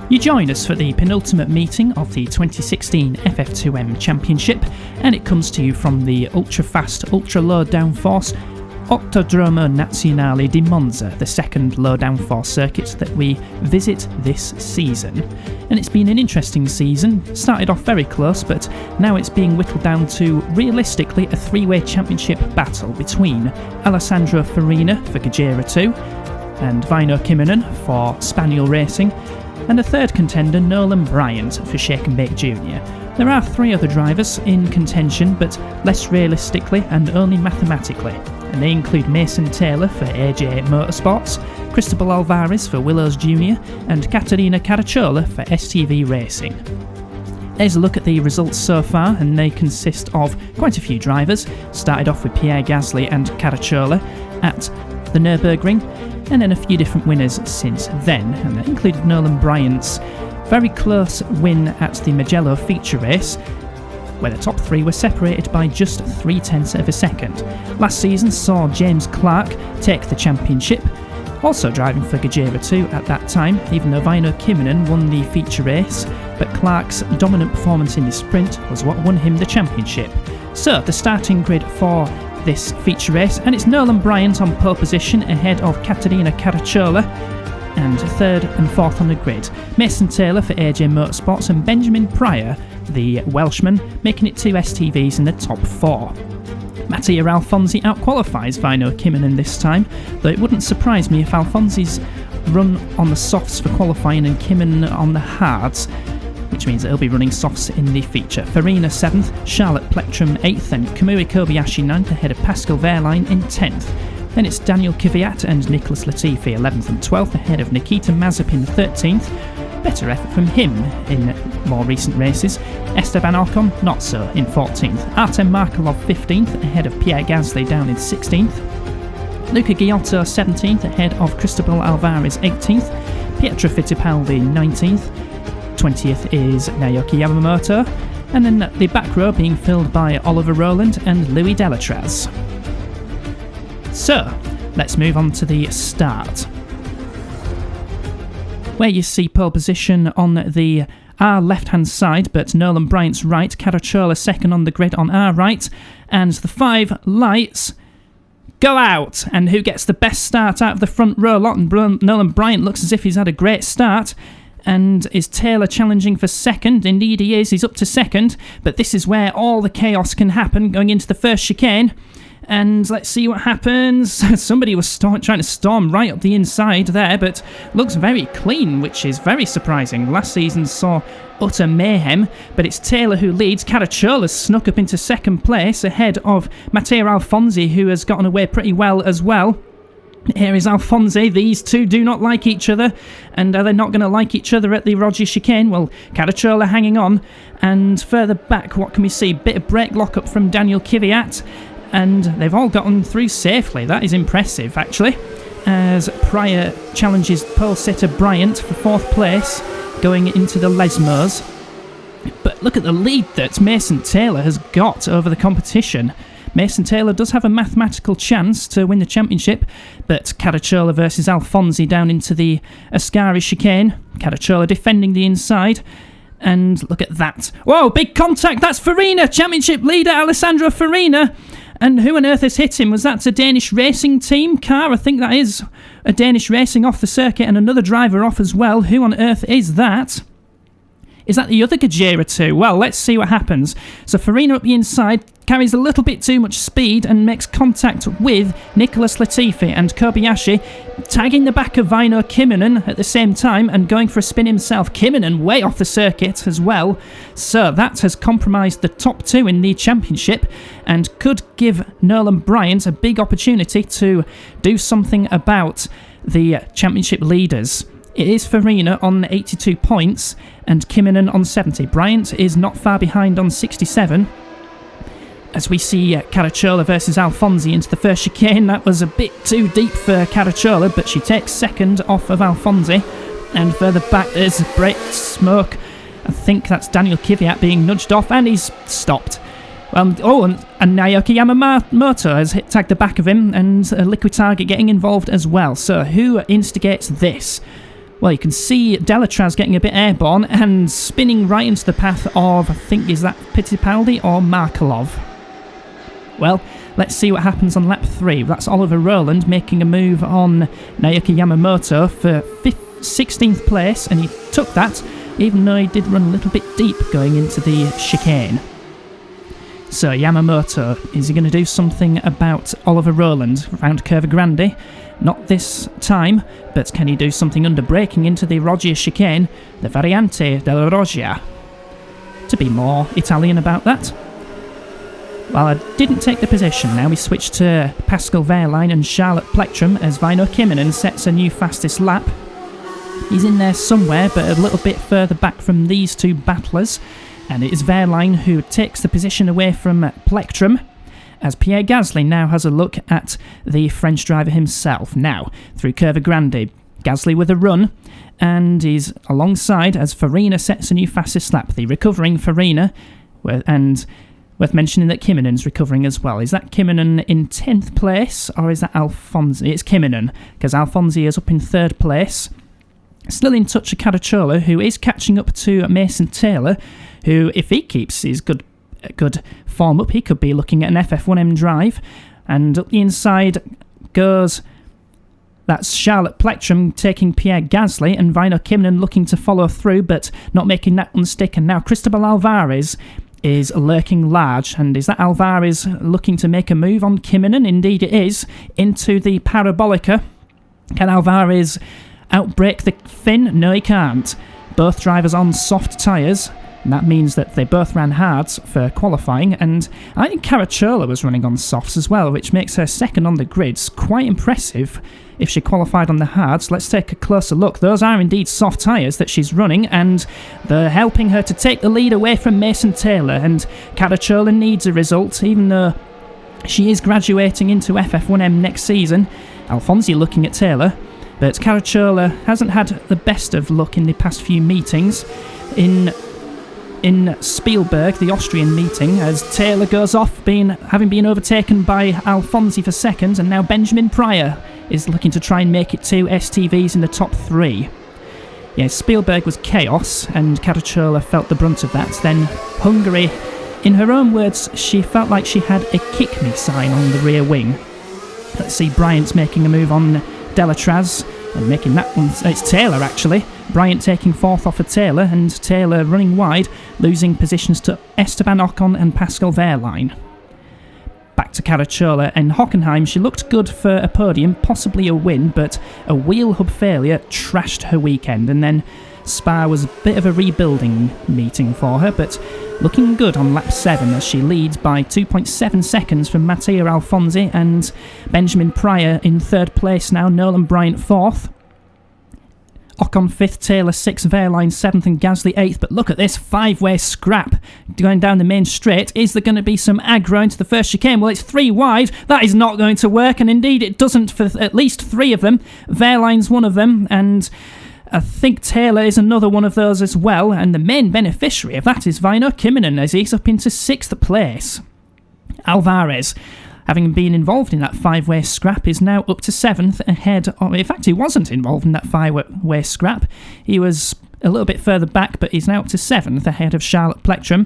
You join us for the penultimate meeting of the 2016 FF2M Championship, and it comes to you from the ultra-fast, ultra-low downforce Autodromo Nazionale di Monza, the second low downforce circuit that we visit this season. And it's been an interesting season, started off very close, but now it's being whittled down to, realistically, a three-way championship battle between Alessandro Farina for Gajera 2, and Väinö Kimmonen for Spaniel Racing, and a third contender, Nolan Bryant, for Shake and Bake Jr. There are three other drivers in contention, but less realistically and only mathematically, and they include Mason Taylor for AJ Motorsports, Cristobal Alvarez for Willows Jr, and Caterina Caracciola for STV Racing. There's a look at the results so far, and they consist of quite a few drivers. Started off with Pierre Gasly and Caracciola at the Nürburgring, and then a few different winners since then, and that included Nolan Bryant's very close win at the Mugello feature race, where the top three were separated by just 0.3 of a second. Last season saw James Clark take the championship, also driving for Gajera 2 at that time, even though Väinö Kimmonen won the feature race, but Clark's dominant performance in the sprint was what won him the championship. So, the starting grid for this feature race, and it's Nolan Bryant on pole position ahead of Caterina Caracciola, and third and fourth on the grid, Mason Taylor for AJ Motorsports and Benjamin Pryor, the Welshman, making it two STVs in the top four. Mattia Alfonsi outqualifies Väinö Kimmonen this time, though it wouldn't surprise me if Alfonsi's run on the softs for qualifying and Kimmonen on the hards, which means that he'll be running softs in the feature. Farina 7th, Charlotte Plectrum 8th, and Kamui Kobayashi 9th ahead of Pascal Wehrlein in 10th. Then it's Daniel Kvyat and Nicholas Latifi 11th and 12th ahead of Nikita Mazepin 13th. Better effort from him in more recent races. Esteban Ocon, not so, in 14th. Artem Markelov 15th ahead of Pierre Gasly down in 16th. Luca Giotto 17th ahead of Cristobal Alvarez 18th. Pietro Fittipaldi 19th. 20th is Naoki Yamamoto, and then the back row being filled by Oliver Rowland and Louis Delatraz. So, let's move on to the start, where you see pole position on our left-hand side, but Nolan Bryant's right, Caracciola second on the grid on our right, and the 5 lights go out, and who gets the best start out of the front row lot, and Nolan Bryant looks as if he's had a great start. And is Taylor challenging for second? Indeed he is, he's up to second, but this is where all the chaos can happen going into the first chicane. And let's see what happens. Somebody was trying to storm right up the inside there, but looks very clean, which is very surprising. Last season saw utter mayhem, but it's Taylor who leads. Caracciola snuck up into second place ahead of Matteo Alfonsi, who has gotten away pretty well as well. Here is Alfonsi. These two do not like each other, and are they not going to like each other at the Roger chicane? Well, Caracciola hanging on, and further back, what can we see? Bit of brake lock-up from Daniel Kvyat, and they've all gotten through safely. That is impressive, actually, as Pryor challenges pole sitter Bryant for 4th place, going into the Lesmos. But look at the lead that Mason Taylor has got over the competition. Mason Taylor does have a mathematical chance to win the championship, but Caracciola versus Alfonsi down into the Ascari chicane. Caracciola defending the inside, and look at that. Whoa, big contact, that's Farina, championship leader Alessandro Farina. And who on earth has hit him? Was that a Danish racing team car? I think that is a Danish racing off the circuit, and another driver off as well. Who on earth is that? Is that the other Gajera 2? Well, let's see what happens. So Farina up the inside, carries a little bit too much speed and makes contact with Nicholas Latifi, and Kobayashi tagging the back of Väinö Kimmonen at the same time and going for a spin himself. Kimmonen way off the circuit as well. So that has compromised the top 2 in the championship and could give Nolan Bryant a big opportunity to do something about the championship leaders. It is Farina on 82 points and Kimmonen on 70. Bryant is not far behind on 67. As we see Caracciola versus Alfonsi into the first chicane, that was a bit too deep for Caracciola, but she takes second off of Alfonsi. And further back there's brake smoke. I think that's Daniel Kvyat being nudged off, and he's stopped. And Naoki Yamamoto has tagged the back of him, and Liquid Target getting involved as well. So who instigates this? Well, you can see Delatraz getting a bit airborne and spinning right into the path of, I think, is that Fittipaldi or Markelov? Well, let's see what happens on lap 3. That's Oliver Rowland making a move on Naoki Yamamoto for 16th place, and he took that, even though he did run a little bit deep going into the chicane. So Yamamoto, is he going to do something about Oliver Rowland around Curva Grande? Not this time, but can he do something under braking into the Roggia chicane, the Variante della Roggia? To be more Italian about that. Well, I didn't take the position. Now we switch to Pascal Wehrlein and Charlotte Plectrum as Väinö Kymmänen sets a new fastest lap. He's in there somewhere, but a little bit further back from these two battlers. And it is Wehrlein who takes the position away from Plectrum, as Pierre Gasly now has a look at the French driver himself. Now, through Curva Grande, Gasly with a run, and he's alongside as Farina sets a new fastest lap. The recovering Farina, and worth mentioning that Kymänen's recovering as well. Is that Kymmänen in 10th place, or is that Alfonsi? It's Kymmänen, because Alfonsi is up in 3rd place. Still in touch of Caracciola, who is catching up to Mason Taylor, who, if he keeps his good form up, he could be looking at an FF2M drive. And up the inside goes, that's Charlotte Plectrum taking Pierre Gasly, and Väinö Kymmänen looking to follow through, but not making that one stick. And now Cristobal Alvarez is lurking large, and is that Alvarez looking to make a move on Kymmänen? Indeed it is, into the Parabolica. Can Alvarez outbrake the Finn? No, he can't. Both drivers on soft tyres, and that means that they both ran hards for qualifying, and I think Caracciola was running on softs as well, which makes her second on the grids. Quite impressive if she qualified on the hards. Let's take a closer look. Those are indeed soft tyres that she's running, and they're helping her to take the lead away from Mason Taylor, and Caracciola needs a result, even though she is graduating into FF2M next season. Alfonsi looking at Taylor, but Caracciola hasn't had the best of luck in the past few meetings. In Spielberg, the Austrian meeting, as Taylor goes off, having been overtaken by Alfonsi for second, and now Benjamin Pryor is looking to try and make it 2 STVs in the top 3. Yeah, Spielberg was chaos, and Caracciola felt the brunt of that. Then Hungary, in her own words, she felt like she had a kick me sign on the rear wing. Let's see Bryant making a move on Delatraz, and making that one, it's Taylor actually. Bryant taking 4th off of Taylor, and Taylor running wide, losing positions to Esteban Ocon and Pascal Wehrlein. Back to Caracciola, and Hockenheim, she looked good for a podium, possibly a win, but a wheel hub failure trashed her weekend, and then Spa was a bit of a rebuilding meeting for her, but looking good on lap 7 as she leads by 2.7 seconds from Matteo Alfonsi and Benjamin Pryor in 3rd place now, Nolan Bryant 4th. Ocon 5th, Taylor 6th, Wehrlein 7th and Gasly 8th, but look at this 5-way scrap going down the main straight. Is there going to be some aggro into the first chicane? Well, it's 3 wide. That is not going to work, and indeed it doesn't for at least 3 of them. Wehrlein's one of them, and I think Taylor is another one of those as well, and the main beneficiary of that is Väinö Kymmänen, as he's up into 6th place. Alvarez, having been involved in that 5-way scrap, is now up to 7th ahead of... In fact, he wasn't involved in that 5-way scrap. He was a little bit further back, but he's now up to 7th ahead of Charlotte Plectrum.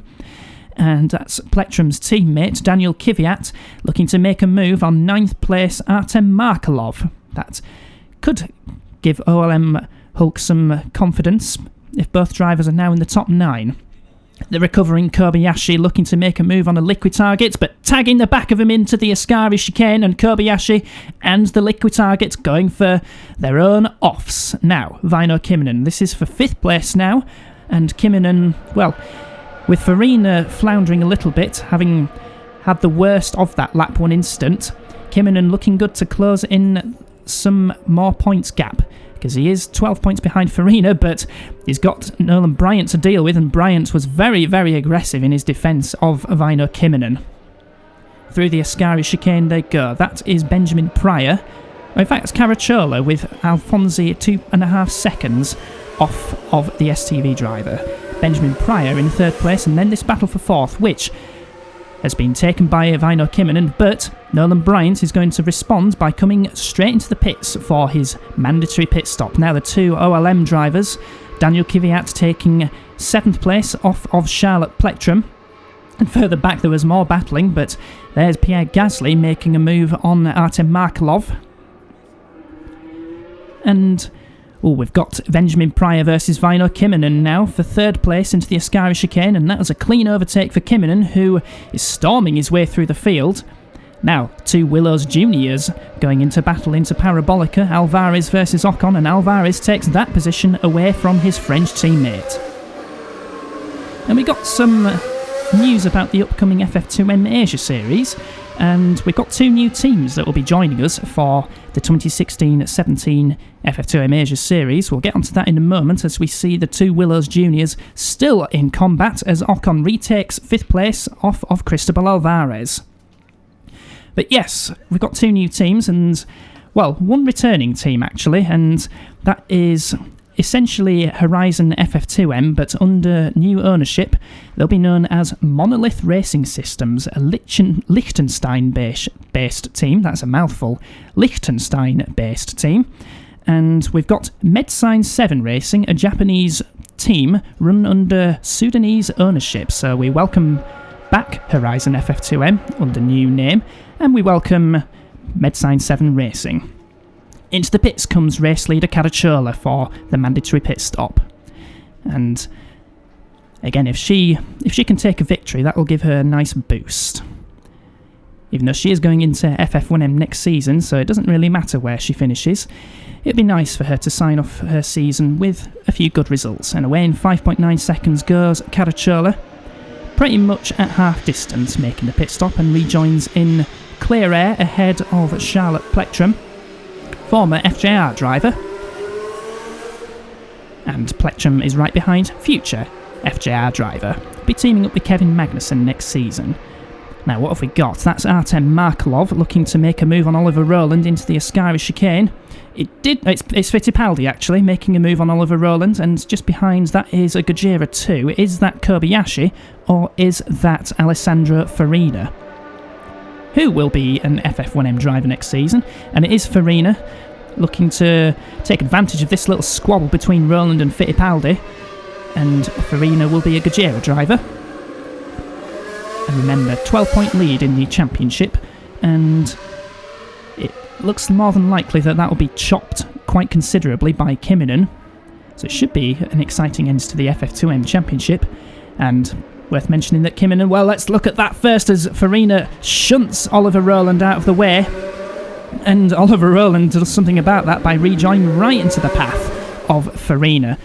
And that's Plectrum's teammate, Daniel Kvyat, looking to make a move on 9th place Artem Markelov. That could give OLM Hulk some confidence if both drivers are now in the top 9. The recovering Kobayashi looking to make a move on a liquid target, but tagging the back of him into the Ascari chicane, and Kobayashi and the liquid target going for their own offs. Now, Väinö Kymmänen, this is for 5th place now, and Kymmänen, well, with Farina floundering a little bit, having had the worst of that lap 1 instant, Kymmänen looking good to close in some more points gap, because he is 12 points behind Farina, but he's got Nolan Bryant to deal with, and Bryant was very, very aggressive in his defence of Väinö Kymmänen. Through the Ascari chicane they go. That is Benjamin Pryor. In fact, it's Caracciola with Alfonsi 2.5 seconds off of the STV driver. Benjamin Pryor in 3rd place, and then this battle for 4th, which has been taken by Väinö Kymmenen, but Nolan Bryant is going to respond by coming straight into the pits for his mandatory pit stop. Now the two OLM drivers, Daniel Kvyat taking 7th place off of Charlotte Plectrum, and further back there was more battling, but there's Pierre Gasly making a move on Artem Markelov. And we've got Benjamin Pryor versus Väinö Kymmenen now for 3rd place into the Ascari chicane, and that was a clean overtake for Kymmenen, who is storming his way through the field. Now, 2 Willows Juniors going into battle into Parabolica, Alvarez versus Ocon, and Alvarez takes that position away from his French teammate. And we got some news about the upcoming FF2M Asia series, and we've got 2 new teams that will be joining us for the 2016-17 FF2M Asia series. We'll get onto that in a moment as we see the 2 Willows Juniors still in combat as Ocon retakes 5th place off of Cristobal Alvarez. But yes, we've got 2 new teams and, well, 1 returning team actually, and that is essentially Horizon FF2M, but under new ownership. They'll be known as Monolith Racing Systems, a Liechtenstein-based team. That's a mouthful. Liechtenstein-based team. And we've got Medsign 7 Racing, a Japanese team run under Sudanese ownership. So we welcome back Horizon FF2M under new name, and we welcome Medsign 7 Racing. Into the pits comes race leader Caracciola for the mandatory pit stop. And again, if she can take a victory, that will give her a nice boost. Even though she is going into FF1M next season, so it doesn't really matter where she finishes. It'd be nice for her to sign off her season with a few good results. And away in 5.9 seconds goes Caracciola, pretty much at half distance, making the pit stop, and rejoins in clear air ahead of Charlotte Plectrum, former FJR driver. And Plectrum is right behind future FJR driver. Be teaming up with Kevin Magnussen next season. Now what have we got? That's Artem Markelov looking to make a move on Oliver Rowland into the Ascari chicane. It's Fittipaldi actually making a move on Oliver Rowland, and just behind that is a Gojira 2. Is that Kobayashi or is that Alessandro Farina, who will be an FF1M driver next season? And it is Farina looking to take advantage of this little squabble between Rowland and Fittipaldi, and Farina will be a Gojira driver. And remember, 12-point lead in the championship, and it looks more than likely that will be chopped quite considerably by Kymmenen, so it should be an exciting end to the FF2M championship. And worth mentioning that Kymmenen, well, let's look at that first as Farina shunts Oliver Rowland out of the way, and Oliver Rowland does something about that by rejoining right into the path of Farina.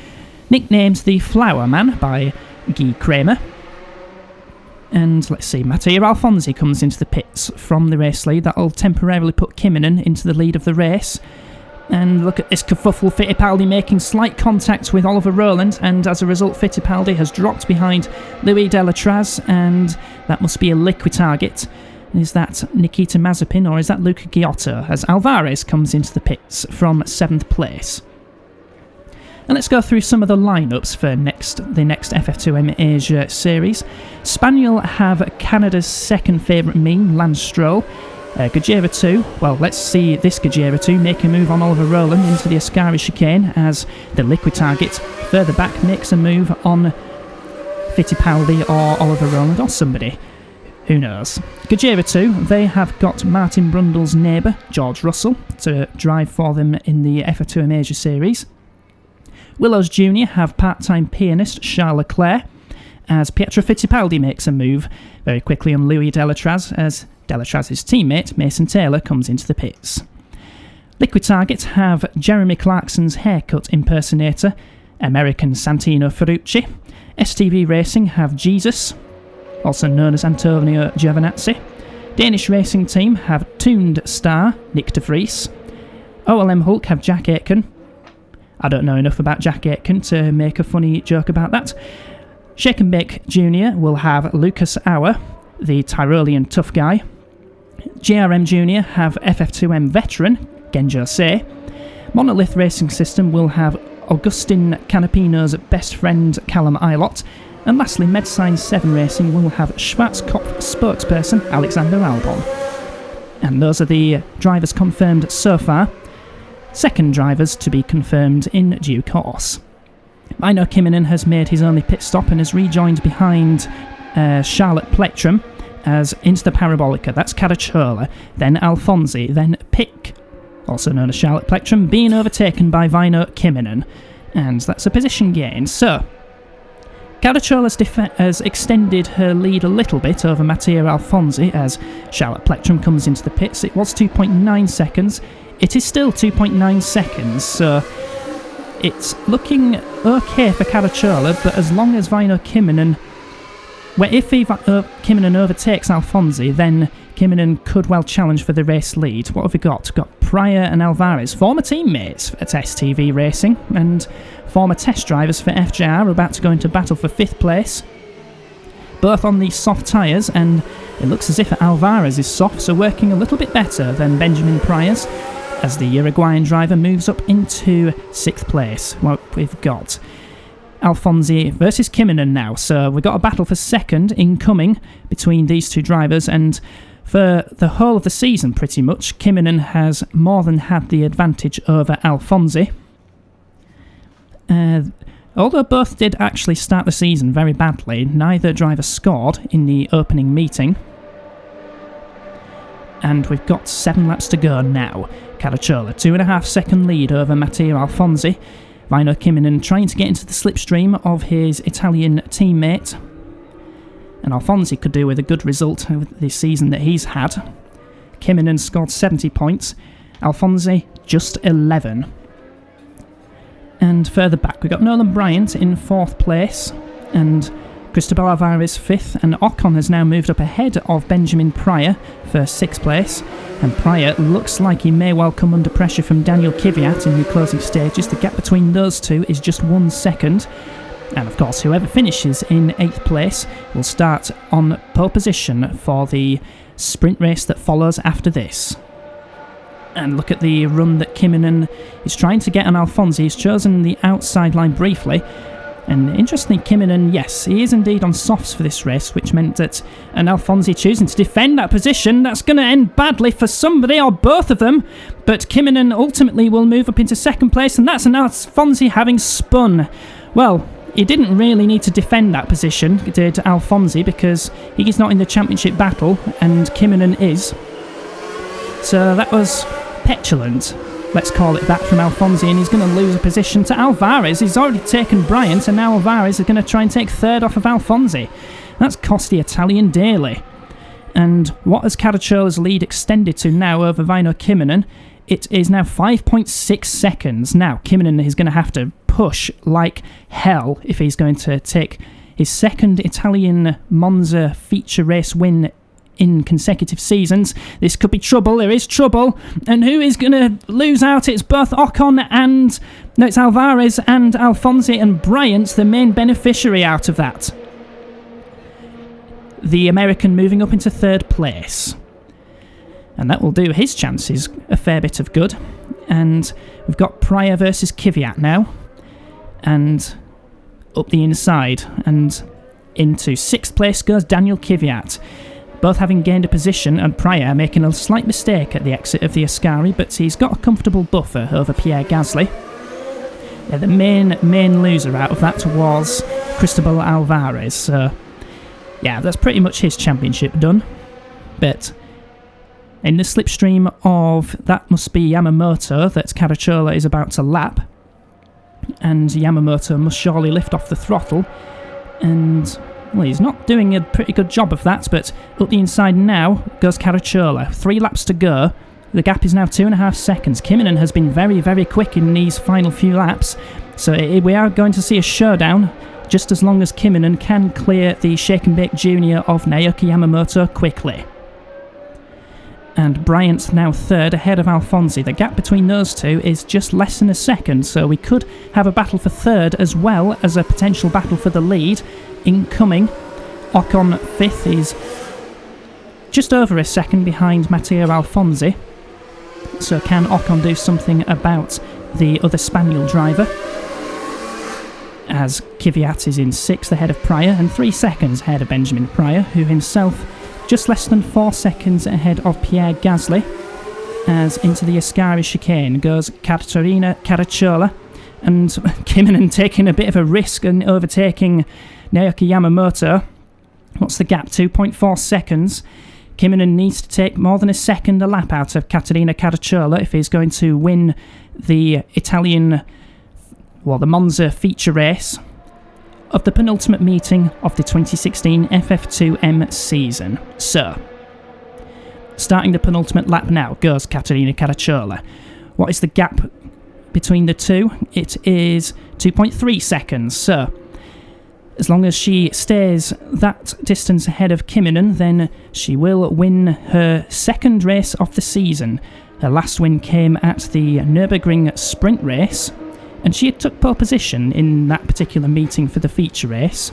Nicknamed the Flower Man by Guy Kramer. And let's see, Mattia Alfonsi comes into the pits from the race lead. That'll temporarily put Kymmenen into the lead of the race. And look at this kerfuffle, Fittipaldi making slight contact with Oliver Rowland, and as a result Fittipaldi has dropped behind Louis Delatraz, and that must be a liquid target. Is that Nikita Mazepin or is that Luca Giotto, as Alvarez comes into the pits from 7th place. And let's go through some of the lineups for the next FF2M Asia series. Spaniel have Canada's second favourite meme, Lance Stroll. Gojira 2, well, let's see this Gojira 2 make a move on Oliver Rowland into the Ascari chicane, as the liquid target further back makes a move on Fittipaldi or Oliver Rowland or somebody. Who knows? Gojira 2, they have got Martin Brundle's neighbour, George Russell, to drive for them in the FF2M Asia series. Willows Junior have part-time pianist Charles Leclerc, as Pietro Fittipaldi makes a move very quickly on Louis Delatraz, as Delatraz's teammate Mason Taylor comes into the pits. Liquid Target have Jeremy Clarkson's haircut impersonator, American Santino Ferrucci. STV Racing have Jesus, also known as Antonio Giovinazzi. Danish Racing Team have tuned star Nick de Vries. OLM Hulk have Jack Aitken. I don't know enough about Jack Aitken to make a funny joke about that. Shake and Bake Jr. will have Lucas Auer, the Tyrolean tough guy. GRM Jr. have FF2M veteran Genjo Se. Monolith Racing System will have Augustin Canapino's best friend Callum Ilott. And lastly, Medsign 7 Racing will have Schwarzkopf spokesperson Alexander Albon. And those are the drivers confirmed so far. Second drivers to be confirmed in due course. Mino Kiminen has made his only pit stop and has rejoined behind Charlotte Plectrum as into the Parabolica. That's Caracciola, then Alfonsi, then Pick, also known as Charlotte Plectrum, being overtaken by Mino Kiminen. And that's a position gain. So, Caracciola has extended her lead a little bit over Mattia Alfonsi as Charlotte Plectrum comes into the pits. It was 2.9 seconds. It is still 2.9 seconds, so it's looking okay for Caracciola, but as long as Mino Kiminen... if Kiminen overtakes Alfonsi, then Kiminen could well challenge for the race lead. What have we got? We've got Pryor and Alvarez, former teammates at STV Racing, and former test drivers for FJR, are about to go into battle for 5th place. Both on the soft tyres, and it looks as if Alvarez is soft, so working a little bit better than Benjamin Pryor's, as the Uruguayan driver moves up into 6th place. Well, we've got Alfonsi versus Kiminen now, so we've got a battle for second incoming between these two drivers, and for the whole of the season pretty much, Kiminen has more than had the advantage over Alfonsi. Although both did actually start the season very badly, neither driver scored in the opening meeting. And we've got 7 laps to go now. Caracciola, 2.5 second lead over Mattia Alfonsi. Mino Kiminen trying to get into the slipstream of his Italian teammate. And Alfonsi could do with a good result this season that he's had. Kiminen scored 70 points. Alfonsi just 11. And further back, we've got Nolan Bryant in 4th place, and Cristobal Alvarez 5th, and Ocon has now moved up ahead of Benjamin Pryor for 6th place, and Pryor looks like he may well come under pressure from Daniel Kvyat in the closing stages. The gap between those two is just 1 second, and of course whoever finishes in 8th place will start on pole position for the sprint race that follows after this. And look at the run that Kiminen is trying to get on Alfonsi. He's chosen the outside line briefly. And interestingly, Kiminen, yes, he is indeed on softs for this race, which meant that an Alfonsi choosing to defend that position, that's going to end badly for somebody or both of them. But Kiminen ultimately will move up into 2nd place, and that's an Alfonsi having spun. Well, he didn't really need to defend that position, did Alfonsi, because he's not in the championship battle, and Kiminen is. So that was petulant, let's call it that, from Alfonsi, and he's going to lose a position to Alvarez. He's already taken Bryant, and now Alvarez is going to try and take 3rd off of Alfonsi. That's cost the Italian dearly. And what has Caracciola's lead extended to now over Mino Kiminen? It is now 5.6 seconds. Now, Kiminen is going to have to push like hell if he's going to take his 2nd Italian Monza feature race win in consecutive seasons. This could be trouble. There is trouble. And who is going to lose out? It's both Ocon and... No, it's Alvarez and Alfonsi, and Bryant's the main beneficiary out of that. The American moving up into 3rd place. And that will do his chances a fair bit of good. And we've got Pryor versus Kvyat now. And up the inside. And into 6th place goes Daniel Kvyat. Both having gained a position, and Pryor making a slight mistake at the exit of the Ascari, but he's got a comfortable buffer over Pierre Gasly. Yeah, the main loser out of that was Cristobal Alvarez, so yeah, that's pretty much his championship done. But in the slipstream of that must be Yamamoto that Caracciola is about to lap, and Yamamoto must surely lift off the throttle, and... well, he's not doing a pretty good job of that, but up the inside now goes Caracciola. 3 laps to go. The gap is now 2.5 seconds. Kiminen has been very, very quick in these final few laps, so we are going to see a showdown just as long as Kiminen can clear the Shake and Bake Junior of Naoki Yamamoto quickly. And Bryant's now 3rd ahead of Alfonsi. The gap between those two is just less than a second, so we could have a battle for 3rd as well as a potential battle for the lead incoming. Ocon 5th is just over a second behind Mattia Alfonsi. So can Ocon do something about the other Spaniel driver? as Kvyat is in 6th ahead of Pryor and 3 seconds ahead of Benjamin Pryor, who himself just less than 4 seconds ahead of Pierre Gasly. As into the Ascari chicane goes Katerina Caracciola, and Kinnunen taking a bit of a risk and overtaking Naoki Yamamoto. What's the gap? 2.4 seconds. Kinnunen needs to take more than a second a lap out of Katerina Caracciola if he's going to win the the Monza feature race of the penultimate meeting of the 2016 FF2M season. So, starting the penultimate lap now goes Katerina Caracciola. What is the gap between the two? It is 2.3 seconds. So, as long as she stays that distance ahead of Kinnunen, then she will win her second race of the season. Her last win came at the Nürburgring sprint race, and she had took pole position in that particular meeting for the feature race.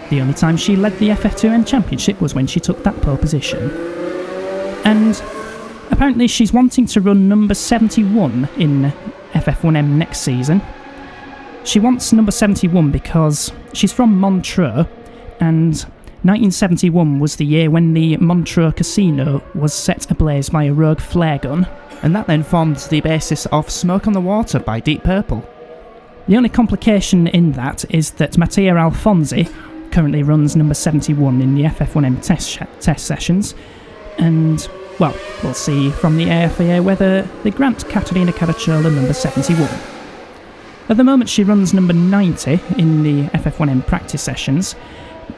The only time she led the FF2M championship was when she took that pole position. And apparently she's wanting to run number 71 in FF1M next season. She wants number 71 because she's from Montreux, and 1971 was the year when the Montreux casino was set ablaze by a rogue flare gun, and that then formed the basis of Smoke on the Water by Deep Purple. The only complication in that is that Mattia Alfonsi currently runs number 71 in the FF1M test sessions, and, well, we'll see from the AFIA whether they grant Katerina Caracciola number 71. At the moment she runs number 90 in the FF1M practice sessions,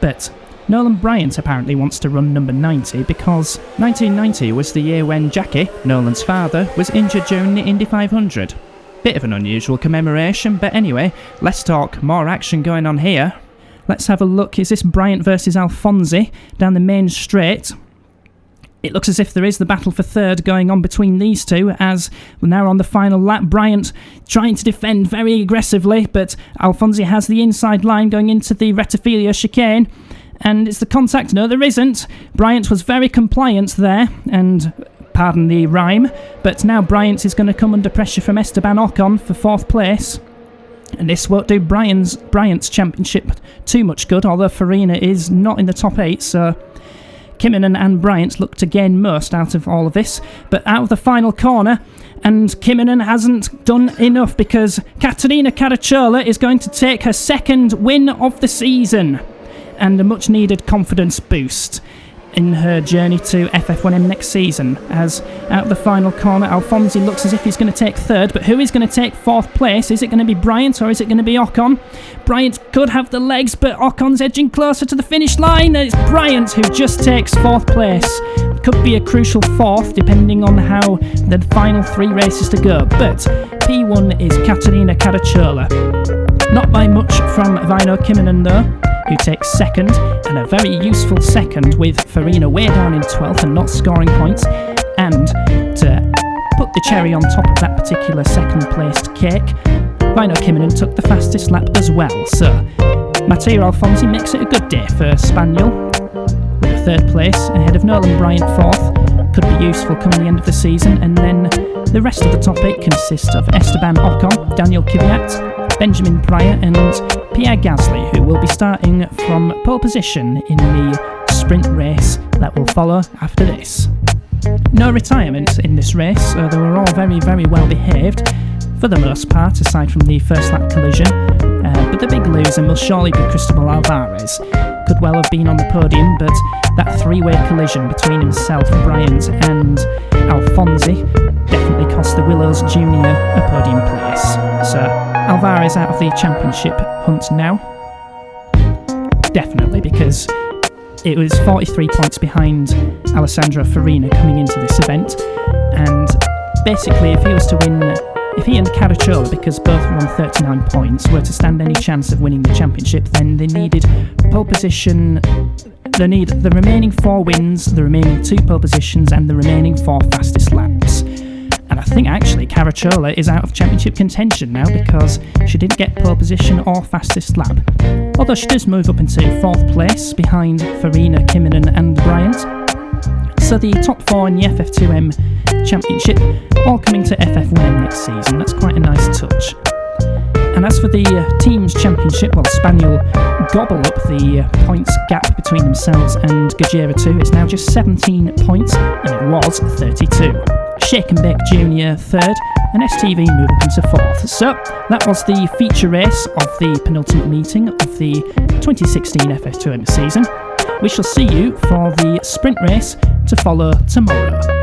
but Nolan Bryant apparently wants to run number 90 because 1990 was the year when Jackie, Nolan's father, was injured during the Indy 500. Bit of an unusual commemoration, but anyway, less talk, more action going on here. Let's have a look. Is this Bryant versus Alfonsi down the main straight? It looks as if there is the battle for third going on between these two, as we're now on the final lap. Bryant trying to defend very aggressively, but Alfonsi has the inside line going into the Retifilia chicane. And it's the contact. No, there isn't. Bryant was very compliant there, and pardon the rhyme, but now Bryant is going to come under pressure from Esteban Ocon for 4th place. And this won't do Bryant's championship too much good, although Farina is not in the top 8, so Kinnunen and Bryant look to gain most out of all of this. But out of the final corner, and Kinnunen hasn't done enough because Katerina Caracciola is going to take her second win of the season, and a much needed confidence boost in her journey to FF1M next season, as out of the final corner Alfonsi looks as if he's going to take third, but who is going to take 4th place? Is it going to be Bryant or is it going to be Ocon? Bryant could have the legs, but Ocon's edging closer to the finish line, and it's Bryant who just takes 4th place. Could be a crucial 4th depending on how the final 3 races to go, but P1 is Katerina Caracciola. Not by much from Väinö Kinnunen though, who takes 2nd, and a very useful 2nd with Farina way down in 12th and not scoring points. And to put the cherry on top of that particular 2nd placed cake, Väinö Kinnunen took the fastest lap as well. So Mattia Alfonsi makes it a good day for Spaniel, with a 3rd place ahead of Nolan Bryant 4th. Could be useful coming the end of the season, and then the rest of the top 8 consists of Esteban Ocon, Daniel Kvyat, Benjamin Pryor and Pierre Gasly, who will be starting from pole position in the sprint race that will follow after this. No retirement in this race, so they were all very, very well behaved for the most part, aside from the first lap collision. But the big loser will surely be Cristobal Alvarez. Could well have been on the podium, but that 3-way collision between himself, Bryant and Alfonsi definitely cost the Willows Jr. a podium place. So Alvarez out of the championship hunt now. Definitely, because it was 43 points behind Alessandro Farina coming into this event, and basically if he and Caracciola, because both were on 39 points, were to stand any chance of winning the championship, then they needed pole position. They need the remaining 4 wins, the remaining 2 pole positions, and the remaining 4 fastest laps. And I think actually Caracciola is out of championship contention now because she didn't get pole position or fastest lap. Although she does move up into 4th place behind Farina, Kinnunen and Bryant. So the top 4 in the FF2M championship all coming to FF1M next season. That's quite a nice touch. And as for the Teams Championship, well, Spaniel gobble up the points gap between themselves and Gajera 2. It's now just 17 points, and it was 32. Shake and Bake Junior 3rd, and STV move up into 4th. So, that was the feature race of the penultimate meeting of the 2016 FF2M season. We shall see you for the sprint race to follow tomorrow.